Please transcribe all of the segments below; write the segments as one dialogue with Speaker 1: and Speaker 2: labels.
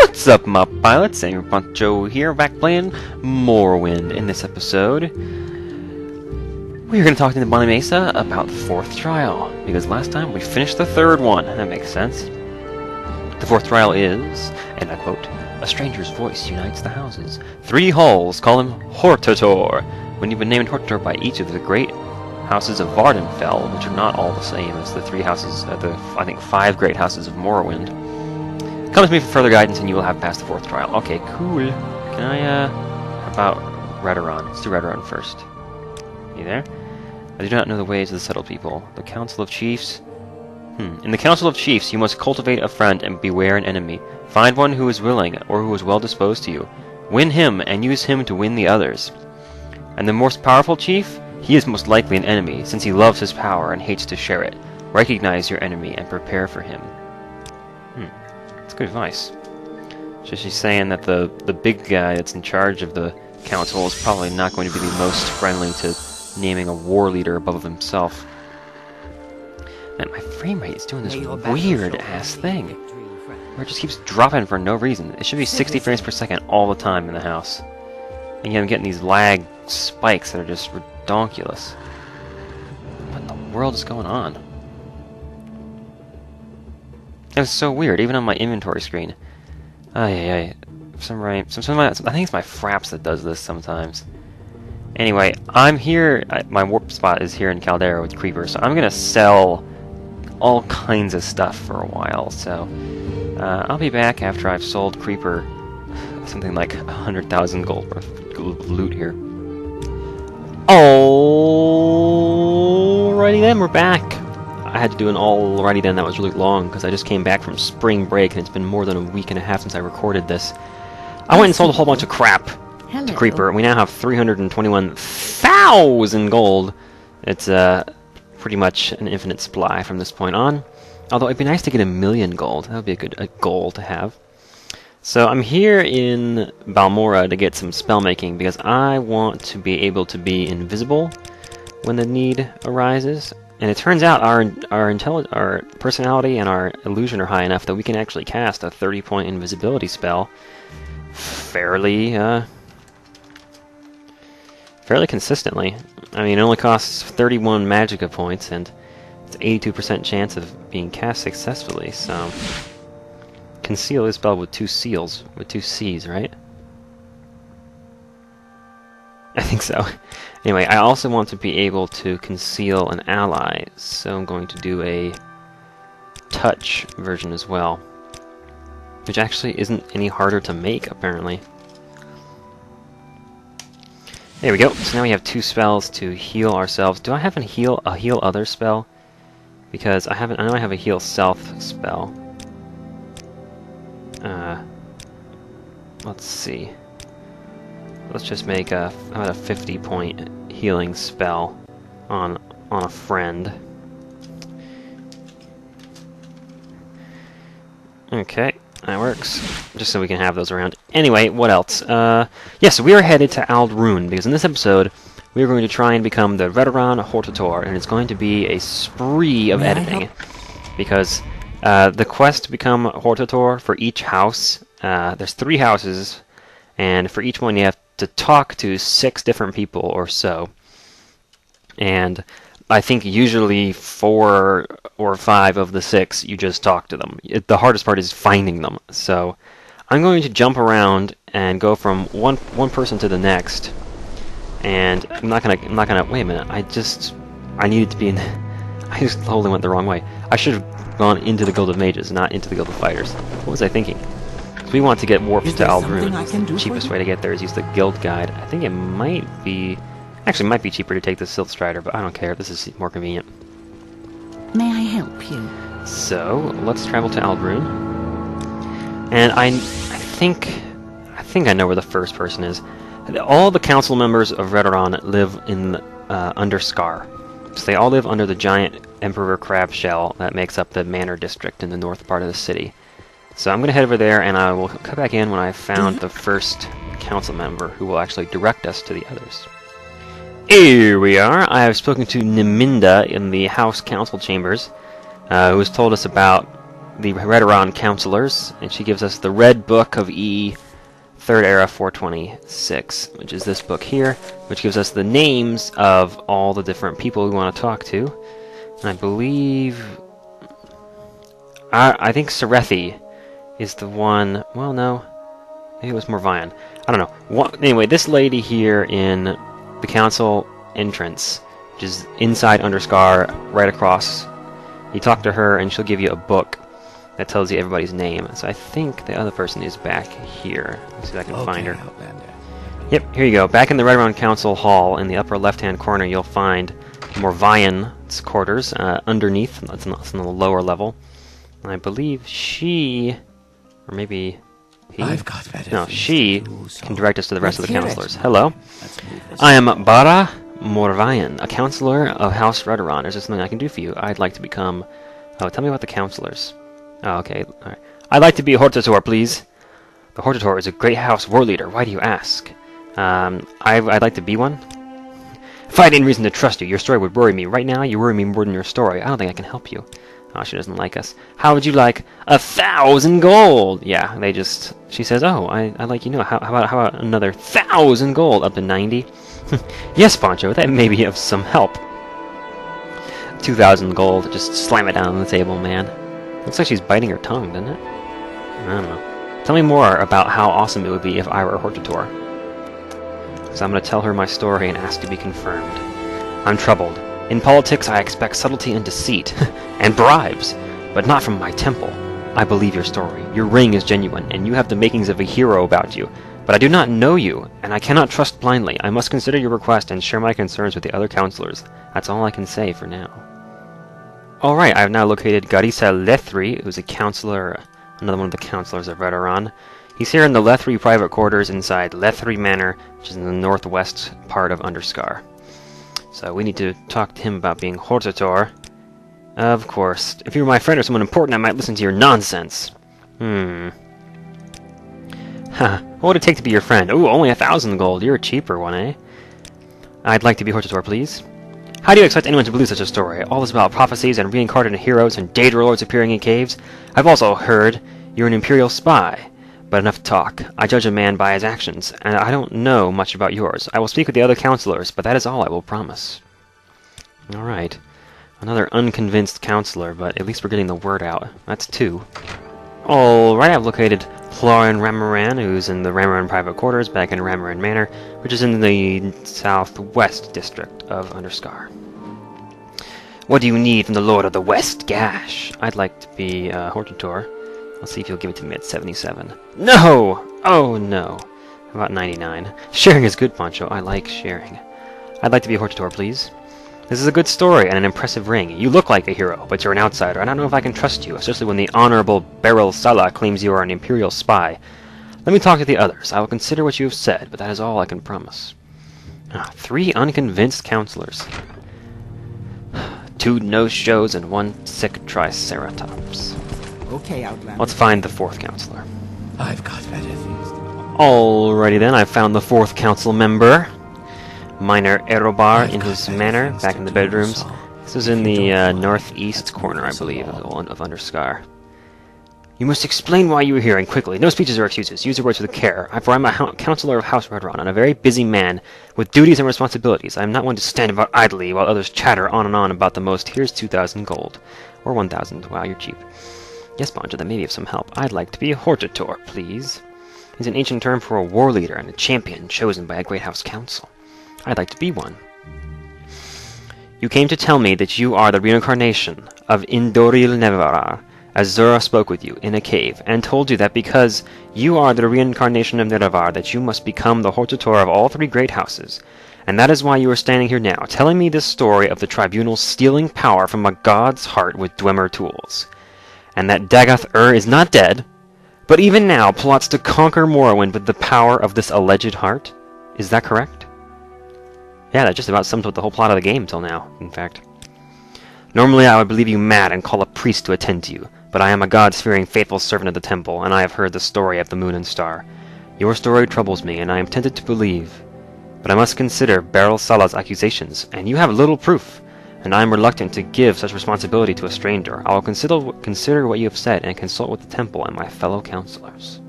Speaker 1: What's up, my pilots? Angry Poncho here, back playing Morrowind. In this episode, we're going to talk to the Bonnie Mesa about the fourth trial, because last time we finished the third one. That makes sense. The fourth trial is, and I quote, "A stranger's voice unites the houses. 3 halls call him Hortator. When you've been named Hortator by each of the great houses of Vardenfell, which are not all the same as the 3 houses, I think 5 great houses of Morrowind. Come with me for further guidance and you will have passed the fourth trial." Okay, cool. Can I, how about Redoran? Let's do Redoran first. You there? "I do not know the ways of the settled people. The Council of Chiefs..." In the Council of Chiefs, you must cultivate a friend and beware an enemy. Find one who is willing, or who is well disposed to you. Win him, and use him to win the others. And the most powerful chief? He is most likely an enemy, since he loves his power and hates to share it. Recognize your enemy and prepare for him. That's good advice. So she's saying that the big guy that's in charge of the council is probably not going to be the most friendly to naming a war leader above himself. Man, my frame rate is doing this weird-ass thing, where it just keeps dropping for no reason. It should be 60 frames per second all the time in the house. And yet I'm getting these lag spikes that are just redonkulous. What in the world is going on? That's so weird, even on my inventory screen. I think it's my fraps that does this sometimes. Anyway, I'm here, my warp spot is here in Caldera with Creeper, so I'm gonna sell all kinds of stuff for a while, so I'll be back after I've sold Creeper something like 100,000 gold worth of loot here. Alrighty then, we're back. I had to do an alrighty then that was really long, because I just came back from spring break, and it's been more than a week and a half since I recorded this. I went and sold a whole bunch of crap to Creeper, and we now have 321,000 gold. It's pretty much an infinite supply from this point on. Although it'd be nice to get 1,000,000 gold. That would be a goal to have. So I'm here in Balmora to get some spell making, because I want to be able to be invisible when the need arises. And it turns out our personality and our illusion are high enough that we can actually cast a 30-point invisibility spell fairly consistently. I mean, it only costs 31 magicka points, and it's 82% chance of being cast successfully, so... Conceal is spelled with 2 C's, right? I think so. Anyway, I also want to be able to conceal an ally, so I'm going to do a touch version as well. Which actually isn't any harder to make, apparently. There we go. So now we have 2 spells to heal ourselves. Do I have a heal other spell? Because I know I have a heal self spell. Let's see. Let's just make a 50-point healing spell on a friend. Okay, that works. Just so we can have those around. Anyway, what else? Yes, we are headed to Ald'ruhn, because in this episode we are going to try and become the Redoran Hortator, and it's going to be a spree of editing. Because the quest to become Hortator for each house, there's 3 houses, and for each one you have to talk to 6 different people or so. And I think usually 4 or 5 of the 6 you just talk to them. The hardest part is finding them. So I'm going to jump around and go from one person to the next. And I'm not gonna wait a minute. I needed to be in I just totally went the wrong way. I should have gone into the Guild of Mages, not into the Guild of Fighters. What was I thinking? We want to get warped to Ald'ruhn. The cheapest way to get there is use the guild guide. I think it might be... Actually, it might be cheaper to take the Silt Strider, but I don't care. This is more convenient.
Speaker 2: May I help you?
Speaker 1: So, let's travel to Ald'ruhn. And I think I know where the first person is. All the council members of Redoran live in under Scar. So they all live under the giant Emperor Crab Shell that makes up the Manor District in the north part of the city. So I'm going to head over there, and I will come back in when I've found the first council member who will actually direct us to the others. Here we are. I have spoken to Niminda in the House Council Chambers, who has told us about the Redoran councilors, and she gives us the Red Book of E, 3rd Era 426, which is this book here, which gives us the names of all the different people we want to talk to. And I believe... I think Sarathi is the one... Well, no. Maybe it was Morrowind. I don't know. Anyway, this lady here in the council entrance, which is inside Underscar, right across. You talk to her, and she'll give you a book that tells you everybody's name. So I think the other person is back here. Let's see if I can find her.
Speaker 3: Outlander.
Speaker 1: Yep, here you go. Back in the Redoran Council Hall, in the upper left-hand corner, you'll find Morrowind's quarters underneath. That's on the lower level. And I believe she, or maybe he.
Speaker 3: I've got better
Speaker 1: No,
Speaker 3: things
Speaker 1: she
Speaker 3: to do, so
Speaker 1: can direct us to the rest of the
Speaker 3: let's hear it.
Speaker 1: councilors. Hello.
Speaker 3: Let's move this
Speaker 1: I am Bara Morrowind, a councilor of House Redoran. Is there something I can do for you? I'd like to become... Oh, tell me about the councilors. Oh, okay. All right. I'd like to be a Hortator, please. The Hortator is a great house war leader. Why do you ask? I'd like to be one. If I had any reason to trust you, your story would worry me. Right now, you worry me more than your story. I don't think I can help you. Oh, she doesn't like us. How would you like 1,000 gold? Yeah, they just... She says, oh, I like you know. How about another 1,000 gold? Up to 90? Yes, Poncho, that may be of some help. 2,000 gold. Just slam it down on the table, man. Looks like she's biting her tongue, doesn't it? I don't know. Tell me more about how awesome it would be if I were a Hortator. So I'm going to tell her my story and ask to be confirmed. I'm troubled. In politics, I expect subtlety and deceit, and bribes, but not from my temple. I believe your story. Your ring is genuine, and you have the makings of a hero about you. But I do not know you, and I cannot trust blindly. I must consider your request and share my concerns with the other councilors. That's all I can say for now. Alright, I have now located Garisa Lethri, who's a councilor, another one of the councilors of Redoran. He's here in the Lethri private quarters inside Lethri Manor, which is in the northwest part of Underscar. So we need to talk to him about being Hortator. Of course. If you were my friend or someone important, I might listen to your nonsense. Huh. What would it take to be your friend? Ooh, only 1,000 gold. You're a cheaper one, eh? I'd like to be Hortator, please. How do you expect anyone to believe such a story? All this about prophecies and reincarnated heroes and Daedra lords appearing in caves? I've also heard you're an Imperial spy. But enough talk. I judge a man by his actions, and I don't know much about yours. I will speak with the other councilors, but that is all I will promise. Alright. Another unconvinced councilor, but at least we're getting the word out. That's 2. Alright, I've located Florian Ramaran, who's in the Ramaran private quarters back in Ramaran Manor, which is in the southwest district of Underscar. What do you need from the Lord of the West? Gash! I'd like to be Hortator. Let's see if he'll give it to me at 77. No! Oh, no. How about 99? Sharing is good, Poncho. I like sharing. I'd like to be a Hortator, please. This is a good story and an impressive ring. You look like a hero, but you're an outsider. I don't know if I can trust you, especially when the Honorable Beryl Sala claims you are an Imperial spy. Let me talk to the others. I will consider what you have said, but that is all I can promise. 3 unconvinced councilors. 2 no-shows and 1 sick Triceratops.
Speaker 3: Okay, Outlander.
Speaker 1: Let's find the 4th councilor.
Speaker 3: I've got better things to do.
Speaker 1: Alrighty then, I found the 4th council member. Minor Erobar in his manor, back in the bedrooms. This is in the northeast corner, I believe, of Underscar. You must explain why you are here, and quickly. No speeches or excuses. Use your words with care. For I'm a councilor of House Redoran, and a very busy man, with duties and responsibilities. I am not one to stand about idly while others chatter on and on about the most. Here's 2,000 gold. Or 1,000. Wow, you're cheap. Yes, Poncho, that may be of some help. I'd like to be a Hortator, please. It's an ancient term for a war leader and a champion chosen by a great house council. I'd like to be one. You came to tell me that you are the reincarnation of Indoril Nevarar, as Zura spoke with you in a cave, and told you that because you are the reincarnation of Nevarar, that you must become the Hortator of all 3 great houses. And that is why you are standing here now, telling me this story of the tribunal stealing power from a god's heart with Dwemer tools. And that Dagath is not dead, but even now plots to conquer Morrowind with the power of this alleged heart? Is that correct? Yeah, that just about sums up the whole plot of the game till now, in fact. Normally I would believe you mad and call a priest to attend to you, but I am a God-fearing faithful servant of the temple, and I have heard the story of the moon and star. Your story troubles me, and I am tempted to believe. But I must consider Beryl Sala's accusations, and you have little proof. And and I am reluctant to give such responsibility to a stranger. I will consider what you have said and consult with the temple and my fellow councilors.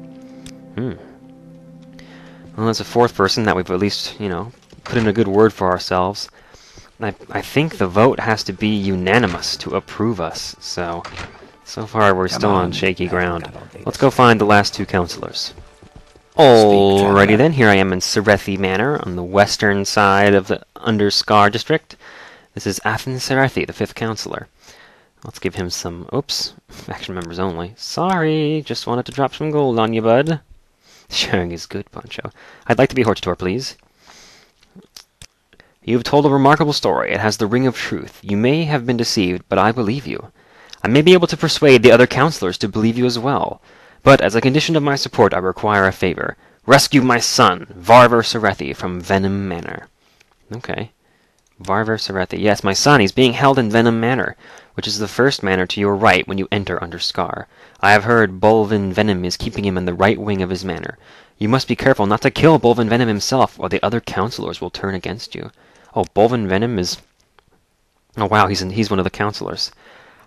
Speaker 1: Well, that's a fourth person that we've at least, put in a good word for ourselves. I think the vote has to be unanimous to approve us, so far we're still on shaky ground. Let's go find the last two councilors. Alrighty then, here I am in Sarathi Manor, on the western side of the Underscar district. This is Sarathi, the 5th councilor. Let's give him some... Oops. Faction members only. Sorry, just wanted to drop some gold on you, bud. Sharing is good, Poncho. I'd like to be Hortator, please. You have told a remarkable story. It has the ring of truth. You may have been deceived, but I believe you. I may be able to persuade the other councilors to believe you as well. But as a condition of my support, I require a favor. Rescue my son, Varvur Sarathi, from Venim Manor. Okay. Varvur Sarathi. Yes, my son. He's being held in Venim Manor, which is the first manor to your right when you enter Underscar. I have heard Bolvyn Venim is keeping him in the right wing of his manor. You must be careful not to kill Bolvyn Venim himself, or the other councilors will turn against you. Oh, Bolvyn Venim is... Oh, wow, he's one of the councilors.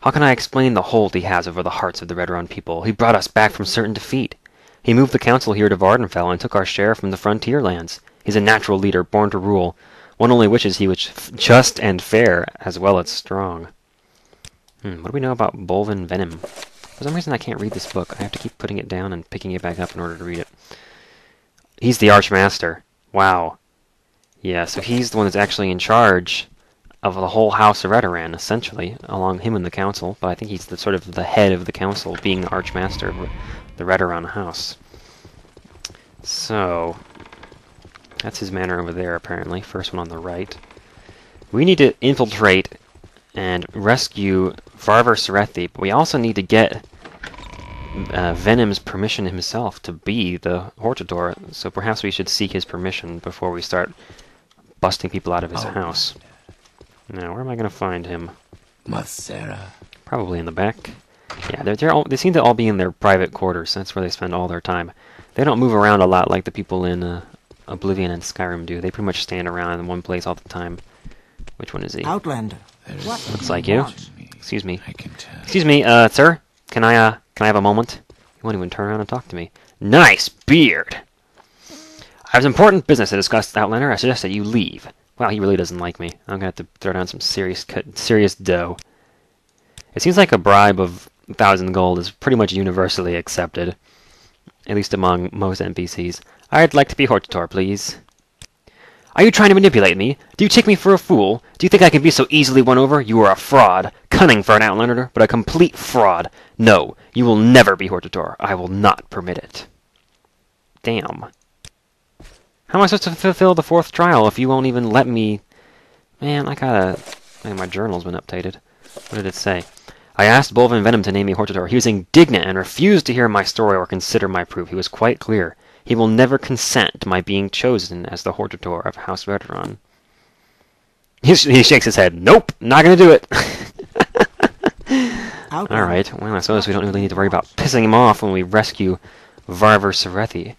Speaker 1: How can I explain the hold he has over the hearts of the Redoran people? He brought us back from certain defeat. He moved the council here to Vardenfell and took our share from the frontier lands. He's a natural leader, born to rule. One only wishes he was just and fair, as well as strong. What do we know about Bolvyn Venim? For some reason I can't read this book. I have to keep putting it down and picking it back up in order to read it. He's the Archmaster. Wow. Yeah, so he's the one that's actually in charge of the whole House of Redoran, essentially, along him and the council, but I think he's the sort of the head of the council, being the Archmaster of the Redoran house. So, that's his manor over there, apparently. First one on the right. We need to infiltrate and rescue Varvur Sarathi, but we also need to get Venim's permission himself to be the Hortator, so perhaps we should seek his permission before we start busting people out of his house. Now, where am I going to find him? Probably in the back. Yeah, they seem to all be in their private quarters. That's where they spend all their time. They don't move around a lot like the people in Oblivion and Skyrim do. They pretty much stand around in one place all the time. Which one is he?
Speaker 3: Outlander.
Speaker 1: Looks like you. Excuse me. Excuse me, sir. Can I have a moment? You won't even turn around and talk to me. Nice beard! I have important business to discuss, Outlander. I suggest that you leave. Wow, he really doesn't like me. I'm gonna have to throw down some serious dough. It seems like a bribe of 1,000 gold is pretty much universally accepted, at least among most NPCs. I'd like to be Hortator, please. Are you trying to manipulate me? Do you take me for a fool? Do you think I can be so easily won over? You are a fraud. Cunning for an Outlander, but a complete fraud. No, you will never be Hortator. I will not permit it. Damn. How am I supposed to fulfill the 4th trial if you won't even let me... Man, I gotta... Man, my journal's been updated. What did it say? I asked Bolvyn Venim to name me Hortator. He was indignant and refused to hear my story or consider my proof. He was quite clear. He will never consent to my being chosen as the Hortator of House Redoran. He shakes his head. Nope, not gonna do it. Alright, well, I suppose we don't really need to worry about pissing him off when we rescue Varvur Sarathi.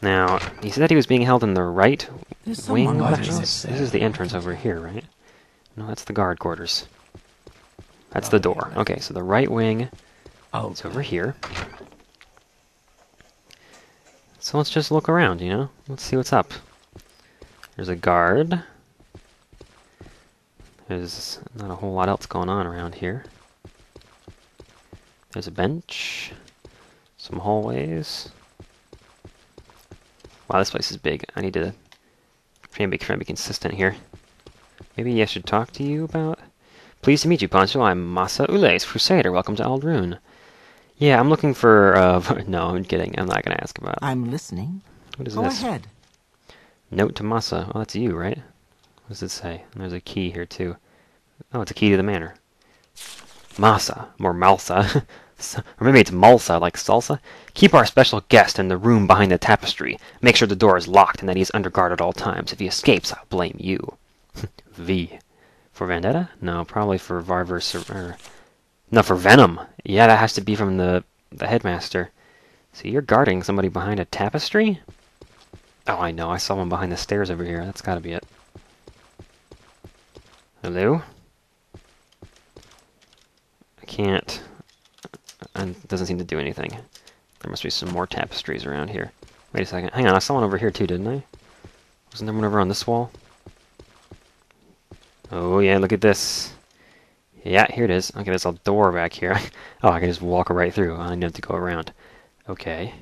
Speaker 1: Now, he said that he was being held in the right wing of the house. This is the entrance over here, right? No, that's the guard quarters. That's the door. Okay, so the right wing is over here. So let's just look around, Let's see what's up. There's a guard. There's not a whole lot else going on around here. There's a bench. Some hallways. Wow, this place is big. I need to try and be consistent here. Maybe I should talk to you about... Pleased to meet you, Poncho. I'm Masa Ule's Crusader. Welcome to Ald'ruhn. Yeah, I'm looking for... No, I'm kidding. I'm not going to ask about it.
Speaker 3: I'm listening.
Speaker 1: What is
Speaker 3: Go
Speaker 1: this?
Speaker 3: ahead.
Speaker 1: Note to Masa. Oh, that's you, right? What does it say? And there's a key here, too. Oh, it's a key to the manor. Masa. Or Malsa. Or maybe it's Malsa, like salsa. Keep our special guest in the room behind the tapestry. Make sure the door is locked and that he is under guard at all times. If he escapes, I'll blame you. V. For Vendetta? No, probably for Varvur... No, for Venom. Yeah, that has to be from the headmaster. So you're guarding somebody behind a tapestry? Oh, I know. I saw one behind the stairs over here. That's gotta be it. Hello? can't... And it doesn't seem to do anything. There must be some more tapestries around here. Wait a second. Hang on, I saw one over here too, didn't I? Wasn't there one over on this wall? Oh yeah, look at this. Yeah, here it is. Okay, there's a door back here. Oh, I can just walk right through. I don't have to go around. Okay.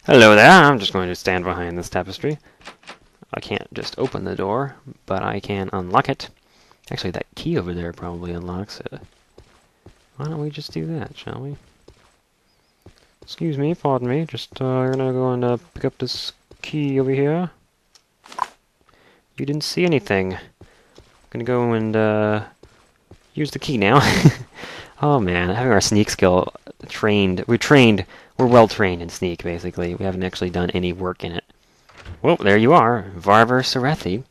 Speaker 1: Hello there. I'm just going to stand behind this tapestry. I can't just open the door, but I can unlock it. Actually, that key over there probably unlocks it. Why don't we just do that, shall we? Excuse me, pardon me. Just, we're gonna go and pick up this key over here. You didn't see anything. Gonna go and use the key now. Oh man, having our sneak skill trained. We're well trained in sneak, basically. We haven't actually done any work in it. Well, there you are, Varvur Sarathi.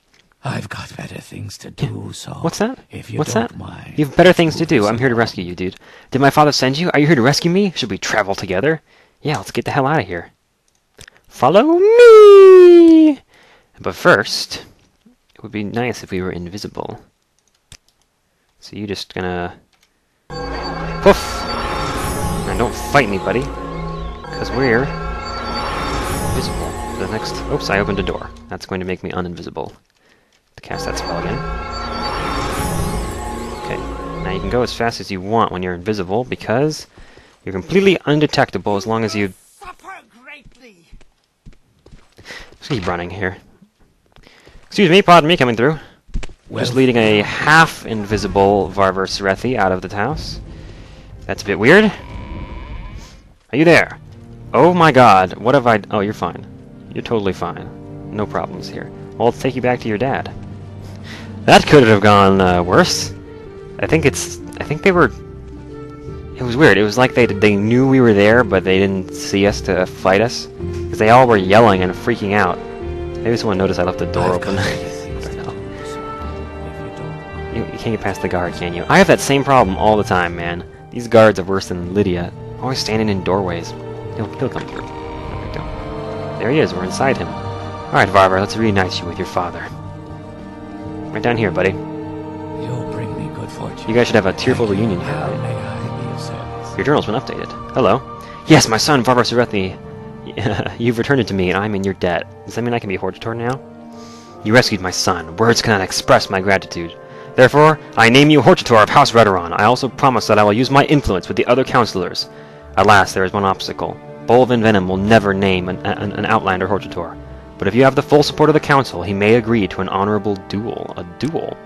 Speaker 3: I've got better things to do, so...
Speaker 1: What's that?
Speaker 3: If you
Speaker 1: What's
Speaker 3: don't
Speaker 1: that?
Speaker 3: mind,
Speaker 1: You have better things to do. I'm here to rescue you, dude. Did my father send you? Are you here to rescue me? Should we travel together? Yeah, let's get the hell out of here. Follow me! But first, it would be nice if we were invisible. So you're just gonna... Poof! And don't fight me, buddy. Because we're... invisible. The next... Oops, I opened a door. That's going to make me uninvisible. To cast that spell again. Okay, now you can go as fast as you want when you're invisible, because you're completely undetectable as long as you... Just keep running here. Excuse me, pardon me, coming through.
Speaker 3: Well,
Speaker 1: just leading a half-invisible Varvur Sarathi out of the house. That's a bit weird. Are you there? Oh my god, what have I... Oh, you're fine. You're totally fine. No problems here. Well, let's take you back to your dad. That could have gone worse. I think they were... It was weird. It was like they knew we were there, but they didn't see us to fight us. Because they all were yelling and freaking out. Maybe someone noticed I left the door open. You can't get past the guard, can you? I have that same problem all the time, man. These guards are worse than Lydia. Always standing in doorways. He'll come through. There he is. We're inside him. Alright, Varvur, let's reunite you with your father. Right down here, buddy.
Speaker 3: You'll bring me good fortune.
Speaker 1: You guys should have a tearful reunion here.
Speaker 3: How may I be of service?
Speaker 1: Your journal's been updated. Hello. Yes, my son, Varvur Sarathi. You've returned it to me, and I'm in your debt. Does that mean I can be Hortator now? You rescued my son. Words cannot express my gratitude. Therefore, I name you Hortator of House Redoran. I also promise that I will use my influence with the other councilors. Alas, there is one obstacle. Bolvyn Venim will never name an outlander Hortator. But if you have the full support of the council, he may agree to an honorable duel. A duel?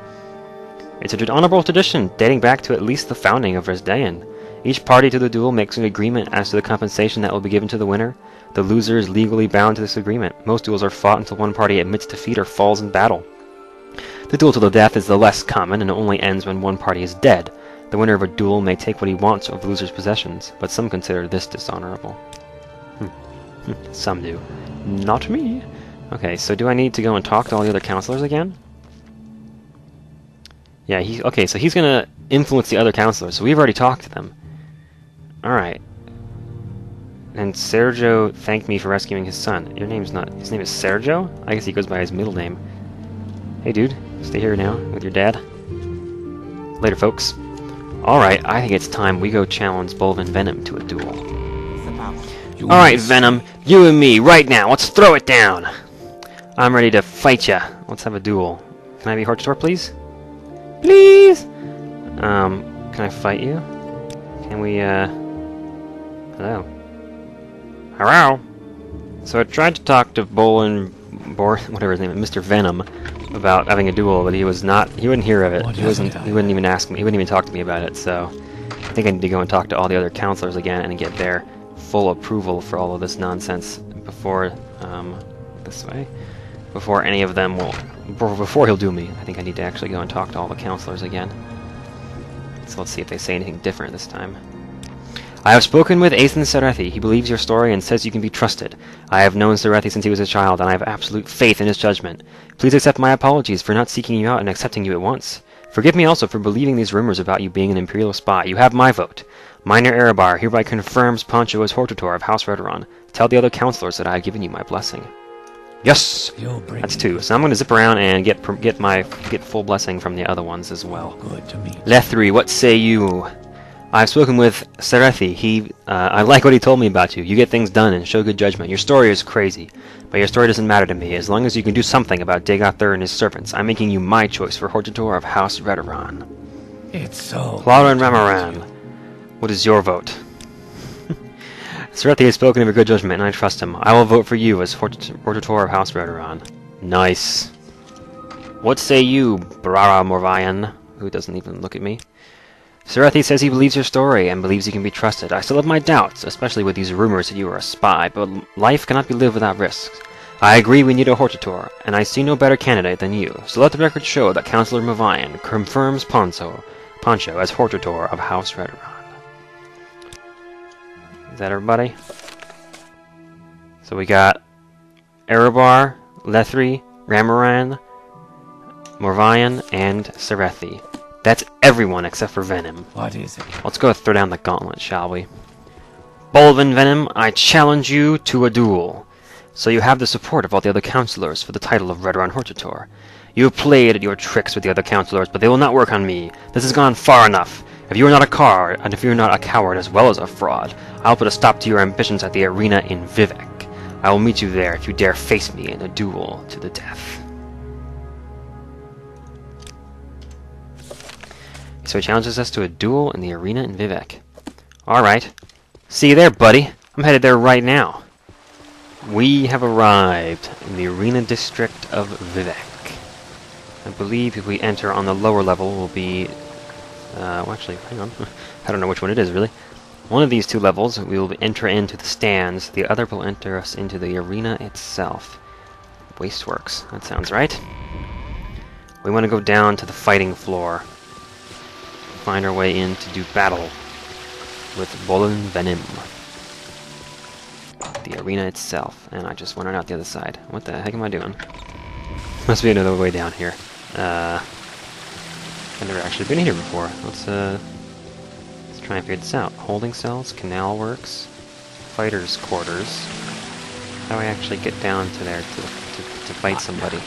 Speaker 1: It's an honorable tradition dating back to at least the founding of Resdayan. Each party to the duel makes an agreement as to the compensation that will be given to the winner. The loser is legally bound to this agreement. Most duels are fought until one party admits defeat or falls in battle. The duel to the death is the less common and only ends when one party is dead. The winner of a duel may take what he wants of the loser's possessions, but some consider this dishonorable. Some do. Not me. Okay, so do I need to go and talk to all the other councilors again? Yeah, okay, so he's gonna influence the other councilors, so we've already talked to them. Alright. And Sergio thanked me for rescuing his son. His name is Sergio? I guess he goes by his middle name. Hey dude, stay here now with your dad. Later, folks. Alright, I think it's time we go challenge Bolvyn Venim to a duel. Alright, Venom, you and me, right now, let's throw it down! I'm ready to fight ya. Let's have a duel. Can I be Hortator, please? Please! Can I fight you? Can we, hello? Hello? So I tried to talk to whatever his name is, Mr. Venom, about having a duel, but he wouldn't hear of it. He wouldn't even ask me, he wouldn't even talk to me about it, so I think I need to go and talk to all the other councilors again and get their full approval for all of this nonsense before, this way. Before any of them will... Before he'll do me, I think I need to actually go and talk to all the councilors again. So let's see if they say anything different this time. I have spoken with Aethan Sarathi. He believes your story and says you can be trusted. I have known Sarathi since he was a child, and I have absolute faith in his judgment. Please accept my apologies for not seeking you out and accepting you at once. Forgive me also for believing these rumors about you being an Imperial spy. You have my vote. Minor Erebar hereby confirms Poncho as Hortator of House Redoran. Tell the other councilors that I have given you my blessing. Yes! That's 2. So I'm going to zip around and get full blessing from the other ones as well.
Speaker 3: Good to meet you.
Speaker 1: Lethri, what say you? I've spoken with Sarathi. I like what he told me about you. You get things done and show good judgment. Your story is crazy, but your story doesn't matter to me. As long as you can do something about Dagothr and his servants, I'm making you my choice for Hortator of House Redoran.
Speaker 3: It's so...
Speaker 1: Clara and Ramaran, what is your vote? Sarathi has spoken of your good judgment, and I trust him. I will vote for you as Hortator of House Redoran. Nice. What say you, Brara Morvayan, who doesn't even look at me? Sarathi says he believes your story and believes he can be trusted. I still have my doubts, especially with these rumors that you are a spy, but life cannot be lived without risks. I agree we need a Hortator, and I see no better candidate than you. So let the record show that Councilor Morvayan confirms Poncho as Hortator of House Redoran. Is that everybody? So we got Erebar, Lethri, Ramaran, Morvayan, and Sarathi. That's everyone except for Venim.
Speaker 3: What is it?
Speaker 1: Let's go throw down the gauntlet, shall we? Bolvyn Venim, I challenge you to a duel. So you have the support of all the other councilors for the title of Redoran Hortator. You have played at your tricks with the other councilors, but they will not work on me. This has gone far enough. If you are not a coward, and if you are not a coward as well as a fraud, I'll put a stop to your ambitions at the arena in Vivec. I will meet you there if you dare face me in a duel to the death. So he challenges us to a duel in the arena in Vivec. Alright. See you there, buddy. I'm headed there right now. We have arrived in the arena district of Vivec. I believe if we enter on the lower level will be... well, actually, hang on. I don't know which one it is, really. One of these two levels we will enter into the stands. The other will enter us into the arena itself. Wasteworks. That sounds right. We want to go down to the fighting floor. Find our way in to do battle with Bolvyn Venim. The arena itself. And I just went out the other side. What the heck am I doing? Must be another way down here. I've never actually been here before. Let's try and figure this out. Holding cells, canal works, fighters' quarters. How do I actually get down to there to fight somebody?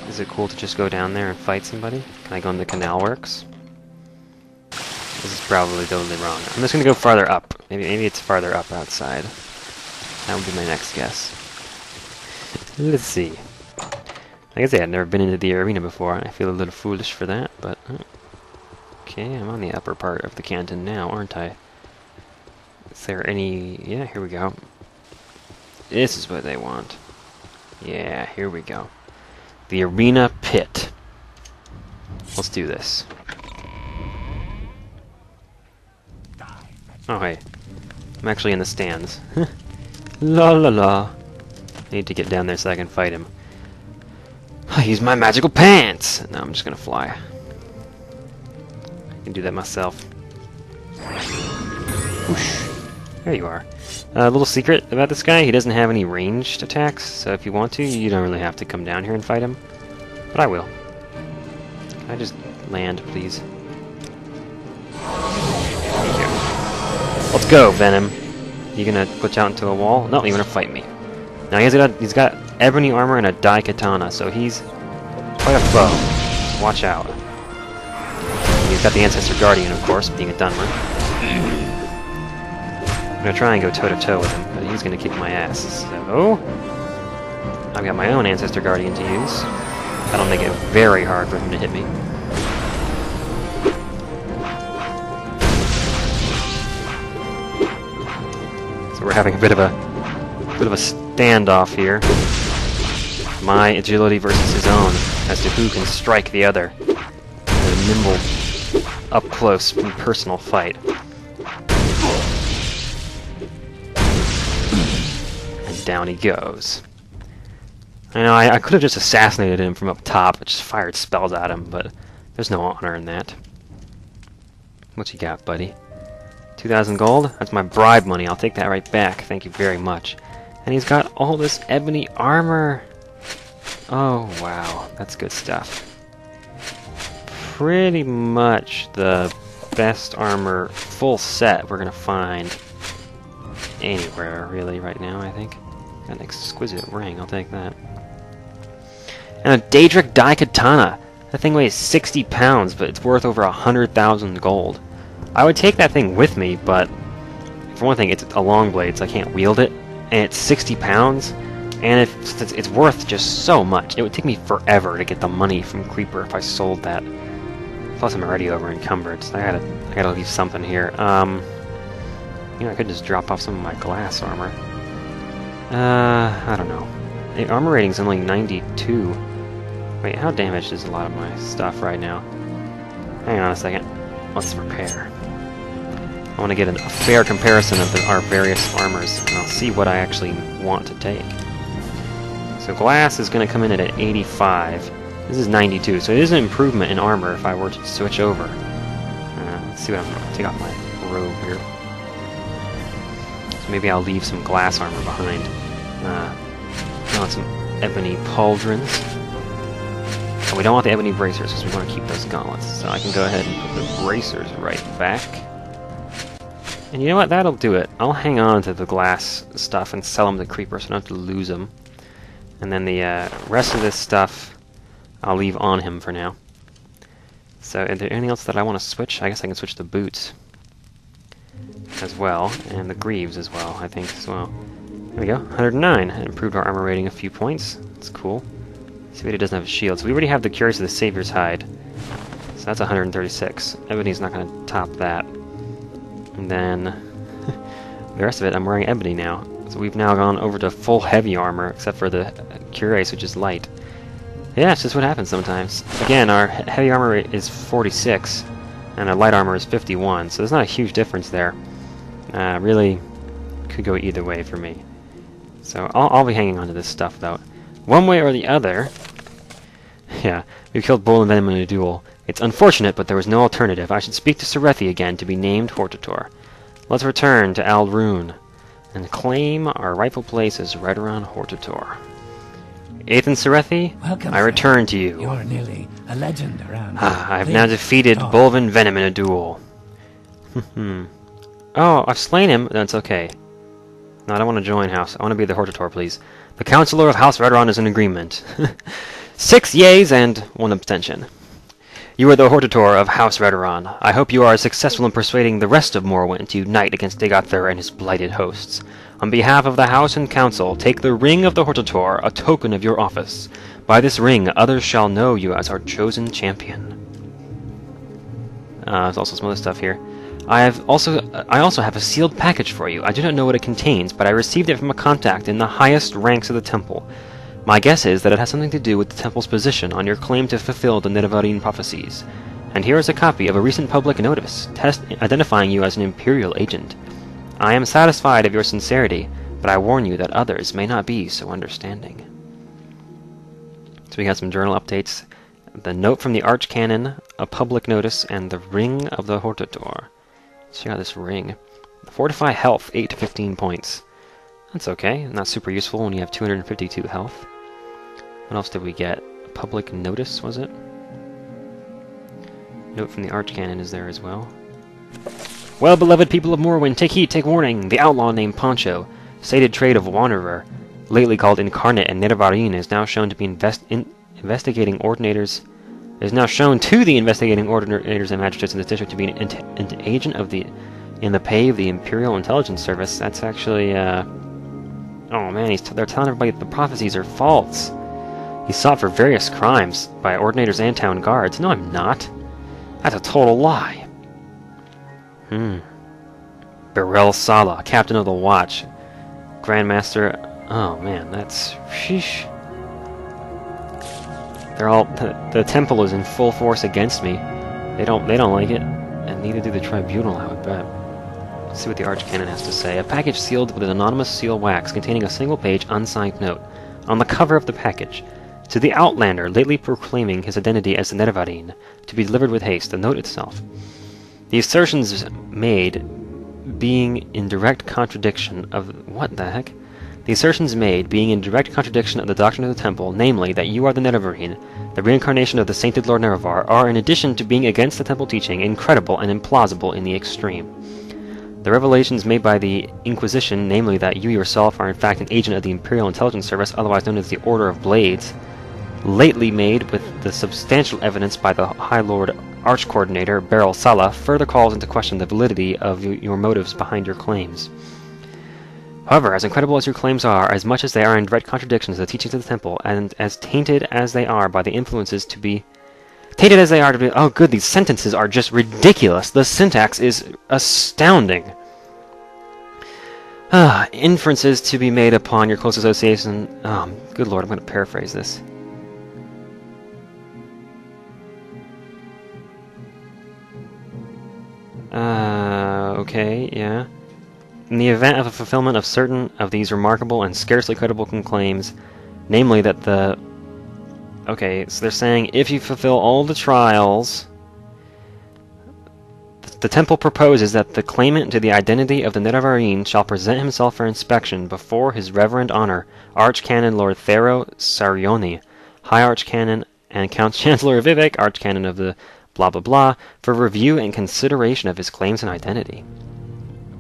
Speaker 1: Is it cool to just go down there and fight somebody? Can I go into canal works? This is probably totally wrong. I'm just gonna go farther up. Maybe it's farther up outside. That would be my next guess. Let's see. Like I said, I've never been into the arena before. I feel a little foolish for that, but... Okay, I'm on the upper part of the canton now, aren't I? Is there any... Yeah, here we go. This is what they want. Yeah, here we go. The arena pit. Let's do this. Oh, hey. I'm actually in the stands. La la la. I need to get down there so I can fight him. I use my magical pants! No, I'm just gonna fly. I can do that myself. Whoosh. There you are. A little secret about this guy, he doesn't have any ranged attacks, so if you want to, you don't really have to come down here and fight him. But I will. Can I just land, please? Thank you. Let's go, Venim. You gonna glitch out into a wall? No, you wanna fight me. Now he's got ebony armor and a dai katana, so he's quite a foe. Watch out. He's got the Ancestor Guardian, of course, being a Dunmer. I'm gonna try and go toe-to-toe with him, but he's gonna kick my ass. So... I've got my own Ancestor Guardian to use. That'll make it very hard for him to hit me. So we're having a bit of a standoff here. My agility versus his own, as to who can strike the other. A nimble, up-close, and personal fight. And down he goes. I know, I could have just assassinated him from up top, just fired spells at him, but there's no honor in that. What you got, buddy? 2,000 gold? That's my bribe money. I'll take that right back. Thank you very much. And he's got all this ebony armor. Oh, wow. That's good stuff. Pretty much the best armor full set we're going to find anywhere, really, right now, I think. Got an exquisite ring. I'll take that. And a Daedric Dai Katana. That thing weighs 60 pounds, but it's worth over 100,000 gold. I would take that thing with me, but for one thing, it's a long blade, so I can't wield it, and it's 60 pounds, and it's worth just so much. It would take me forever to get the money from Creeper if I sold that. Plus, I'm already over encumbered, so I gotta leave something here. You know, I could just drop off some of my glass armor. I don't know. The armor rating's only 92. Wait, how damaged is a lot of my stuff right now? Hang on a second. Let's repair. I want to get a fair comparison of our various armors, and I'll see what I actually want to take. So glass is going to come in at 85. This is 92, so it is an improvement in armor if I were to switch over. Let's see what I'm going to take off my robe here. So maybe I'll leave some glass armor behind. I want some ebony pauldrons. And we don't want the ebony bracers because we want to keep those gauntlets. So I can go ahead and put the bracers right back. And you know what? That'll do it. I'll hang on to the glass stuff and sell them to Creeper so I don't have to lose them. And then the rest of this stuff I'll leave on him for now. So is there anything else that I want to switch? I guess I can switch the boots as well. And the greaves as well, I think, as well. There we go. 109. It improved our armor rating a few points. That's cool. See what he doesn't have a shield. So we already have the Curious of the Savior's Hide. So that's 136. Ebony's not going to top that. And then the rest of it, I'm wearing ebony now. So we've now gone over to full heavy armor, except for the Curious, which is light. Yeah, it's just what happens sometimes. Again, our heavy armor is 46, and our light armor is 51, so there's not a huge difference there. Really could go either way for me. So I'll be hanging on to this stuff, though. One way or the other... Yeah, we killed Bolvyn Venim in a duel. It's unfortunate, but there was no alternative. I should speak to Sarathi again to be named Hortator. Let's return to Ald'ruhn and claim our rightful place as Redoran Hortator. Ethan Sarathi,
Speaker 3: Welcome,
Speaker 1: I return to you.
Speaker 3: You're nearly a legend around.
Speaker 1: I've now defeated Bolvyn Venim in a duel. Oh, I've slain him. That's okay. No, I don't want to join House. I want to be the Hortator, please. The Councilor of House Redoran is in agreement. 6 yeas and 1 abstention. You are the Hortator of House Redoran. I hope you are successful in persuading the rest of Morrowind to unite against Degathur and his blighted hosts. On behalf of the House and Council, take the Ring of the Hortator, a token of your office. By this ring, others shall know you as our chosen champion. There's also some other stuff here. I also have a sealed package for you. I do not know what it contains, but I received it from a contact in the highest ranks of the temple. My guess is that it has something to do with the temple's position on your claim to fulfill the Nidavellir prophecies. And here is a copy of a recent public notice, identifying you as an Imperial agent. I am satisfied of your sincerity, but I warn you that others may not be so understanding. So we got some journal updates. The note from the Archcanon, a public notice, and the Ring of the Hortator. Let's check out this ring. Fortify health, 8 to 15 points. That's okay. Not super useful when you have 252 health. What else did we get? A public notice, was it? Note from the Archcanon is there as well. Well, beloved people of Morrowind, take heed, take warning. The outlaw named Poncho, sated trade of Wanderer, lately called Incarnate and Nidavellir, is now shown to be investigating ordinators. Is now shown to the investigating ordinators and magistrates in this district to be an agent of in the pay of the Imperial Intelligence Service. That's actually oh man, they're telling everybody that the prophecies are false. He's sought for various crimes by ordinators and town guards. No, I'm not. That's a total lie. Beryl Sala, Captain of the Watch. Grandmaster... Oh man, that's... Sheesh. They're all... The temple is in full force against me. They don't like it. And neither do the tribunal, I would bet. Let's see what the Archcanon has to say. A package sealed with an anonymous seal wax containing a single-page unsigned note. On the cover of the package, to the Outlander, lately proclaiming his identity as the Nidavellir, to be delivered with haste, the note itself. The assertions made being in direct contradiction of... What the heck? The assertions made being in direct contradiction of the doctrine of the Temple, namely, that you are the Nidavellir, the reincarnation of the sainted Lord Nerevar, are, in addition to being against the Temple teaching, incredible and implausible in the extreme. The revelations made by the Inquisition, namely that you yourself are in fact an agent of the Imperial Intelligence Service, otherwise known as the Order of Blades, lately made with the substantial evidence by the High Lord Arch Coordinator Beryl Sala further calls into question the validity of your motives behind your claims. However, as incredible as your claims are, as much as they are in direct contradiction to the teachings of the temple, and as tainted as they are by the influences to be... Oh good, these sentences are just ridiculous. The syntax is astounding. Inferences to be made upon your close association... good lord, I'm going to paraphrase this. Okay, yeah. In the event of a fulfillment of certain of these remarkable and scarcely credible claims, namely that the... Okay, so they're saying if you fulfill all the trials, the temple proposes that the claimant to the identity of the Nedavarine shall present himself for inspection before his reverend honor, Archcanon Lord Thero Sarioni, High Archcanon and Chancellor Vivec, Archcanon of the blah blah blah, for review and consideration of his claims and identity.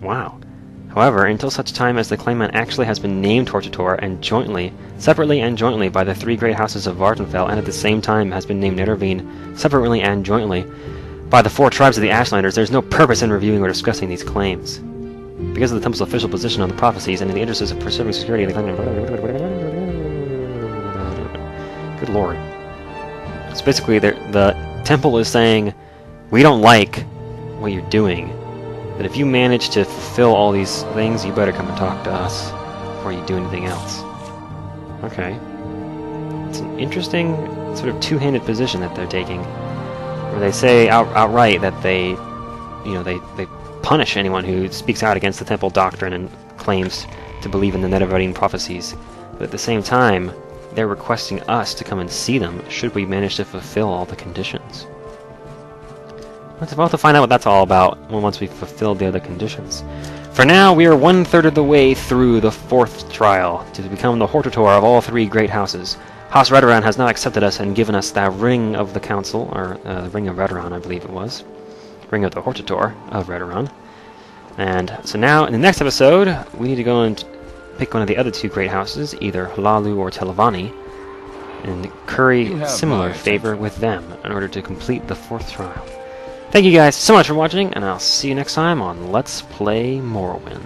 Speaker 1: Wow. However, until such time as the claimant actually has been named Hortator and separately and jointly by the three great houses of Vartenfell, and at the same time has been named Nedarvine, separately and jointly by the 4 tribes of the Ashlanders, there is no purpose in reviewing or discussing these claims. Because of the temple's official position on the prophecies and in the interests of preserving security, good lord. So basically, the temple is saying, we don't like what you're doing, but if you manage to fulfill all these things, you better come and talk to us before you do anything else. Okay. It's an interesting sort of two-handed position that they're taking, where they say outright that they punish anyone who speaks out against the temple doctrine and claims to believe in the Nedavarine prophecies, but at the same time, they're requesting us to come and see them should we manage to fulfill all the conditions. We'll have to find out what that's all about once we've fulfilled the other conditions. For now, we are 1/3 of the way through the 4th trial to become the Hortator of all 3 great houses. House Redoran has not accepted us and given us that Ring of the Council, or the Ring of Redoran, I believe it was. Ring of the Hortator of Redoran. And so now, in the next episode, we need to go and pick one of the other 2 great houses, either Hlalu or Telvanni, and curry similar favor with them in order to complete the 4th trial. Thank you guys so much for watching, and I'll see you next time on Let's Play Morrowind.